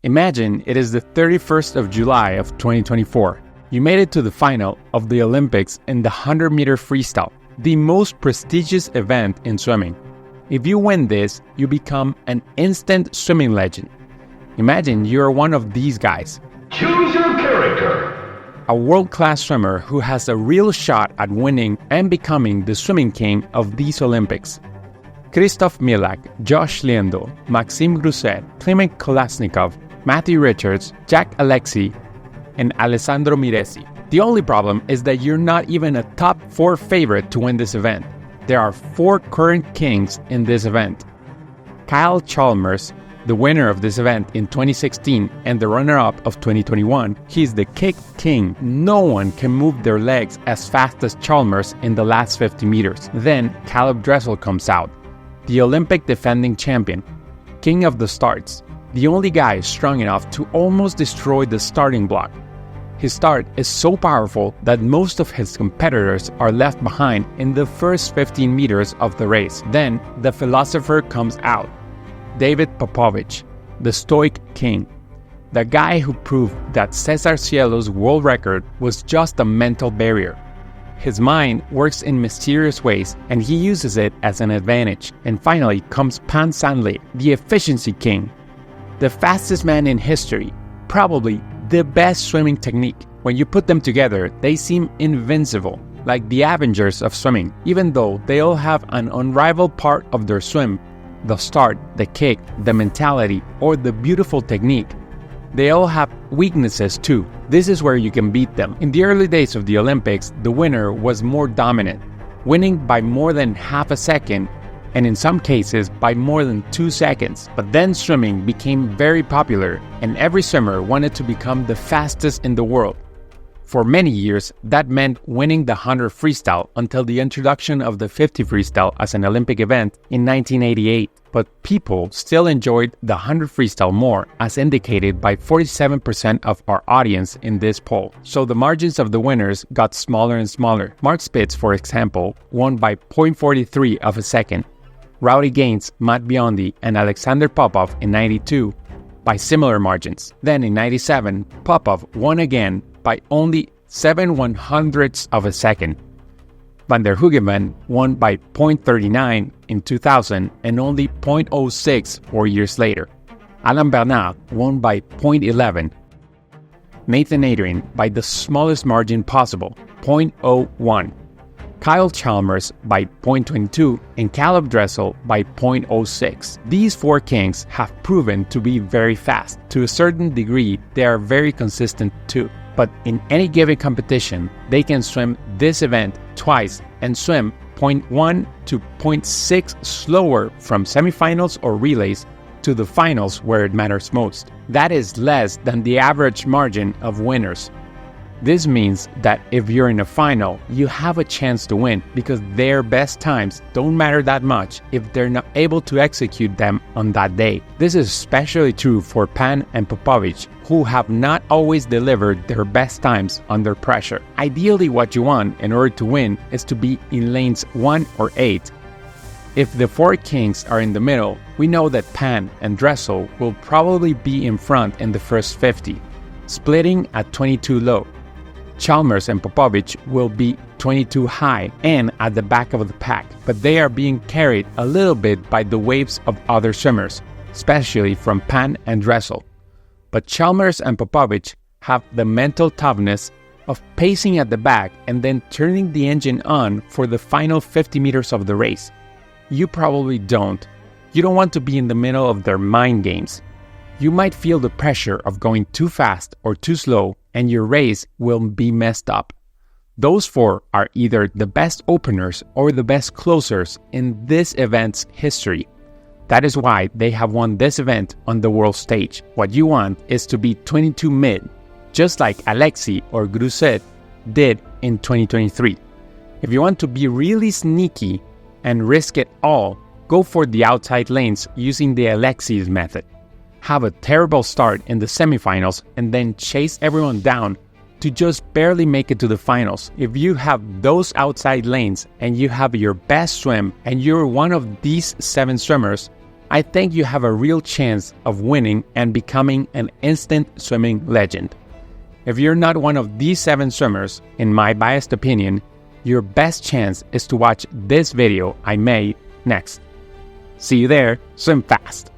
Imagine it is the 31st of July of 2024. You made it to the final of the Olympics in the 100-meter freestyle, the most prestigious event in swimming. If you win this, you become an instant swimming legend. Imagine you're one of these guys. Choose your character. A world-class swimmer who has a real shot at winning and becoming the swimming king of these Olympics. Kristof Milak, Josh Liendo, Maxime Grousset, Kliment Kolesnikov, Matthew Richards, Jack Alexy, and Alessandro Miresi. The only problem is that you're not even a top 4 favorite to win this event. There are 4 current kings in this event. Kyle Chalmers, the winner of this event in 2016 and the runner-up of 2021, he's the kick king. No one can move their legs as fast as Chalmers in the last 50 meters. Then Caeleb Dressel comes out, the Olympic defending champion, king of the starts, the only guy strong enough to almost destroy the starting block. His start is so powerful that most of his competitors are left behind in the first 15 meters of the race. Then the philosopher comes out, David Popovici, the stoic king, the guy who proved that Cesar Cielo's world record was just a mental barrier. His mind works in mysterious ways and he uses it as an advantage. And finally comes Pan Sanley, the efficiency king, the fastest man in history, probably the best swimming technique. When you put them together, they seem invincible, like the Avengers of swimming. Even though they all have an unrivaled part of their swim, the start, the kick, the mentality, or the beautiful technique, they all have weaknesses too. This is where you can beat them. In the early days of the Olympics, the winner was more dominant, winning by more than half a second, and in some cases by more than 2 seconds. But then swimming became very popular, and every swimmer wanted to become the fastest in the world. For many years, that meant winning the 100 freestyle until the introduction of the 50 freestyle as an Olympic event in 1988. But people still enjoyed the 100 freestyle more, as indicated by 47% of our audience in this poll. So the margins of the winners got smaller and smaller. Mark Spitz, for example, won by 0.43 of a second. Rowdy Gaines, Matt Biondi, and Alexander Popov in 92 by similar margins. Then in 97, Popov won again by only 7/100ths of a second. Van der Hoogenven won by 0.39 in 2000 and only 0.06 4 years later. Alain Bernard won by 0.11. Nathan Adrian by the smallest margin possible, 0.01. Kyle Chalmers by 0.22 and Caeleb Dressel by 0.06. These 4 kings have proven to be very fast. To a certain degree, they are very consistent too. But in any given competition, they can swim this event twice and swim 0.1 to 0.6 slower from semifinals or relays to the finals where it matters most. That is less than the average margin of winners. This means that if you're in a final, you have a chance to win because their best times don't matter that much if they're not able to execute them on that day. This is especially true for Pan and Popovici, who have not always delivered their best times under pressure. Ideally, what you want in order to win is to be in lanes 1 or 8. If the 4 kings are in the middle, we know that Pan and Dressel will probably be in front in the first 50, splitting at 22 low. Chalmers and Popovici will be 22 high and at the back of the pack, but they are being carried a little bit by the waves of other swimmers, especially from Pan and Dressel. But Chalmers and Popovici have the mental toughness of pacing at the back and then turning the engine on for the final 50 meters of the race. You probably don't. You don't want to be in the middle of their mind games. You might feel the pressure of going too fast or too slow, and your race will be messed up. Those 4 are either the best openers or the best closers in this event's history. That is why they have won this event on the world stage. What you want is to be 22 mid, just like Alexy or Grousset did in 2023. If you want to be really sneaky and risk it all, go for the outside lanes using the Alexy's method. Have a terrible start in the semifinals and then chase everyone down to just barely make it to the finals. If you have those outside lanes and you have your best swim and you're one of these 7 swimmers, I think you have a real chance of winning and becoming an instant swimming legend. If you're not one of these 7 swimmers, in my biased opinion, your best chance is to watch this video I made next. See you there, swim fast!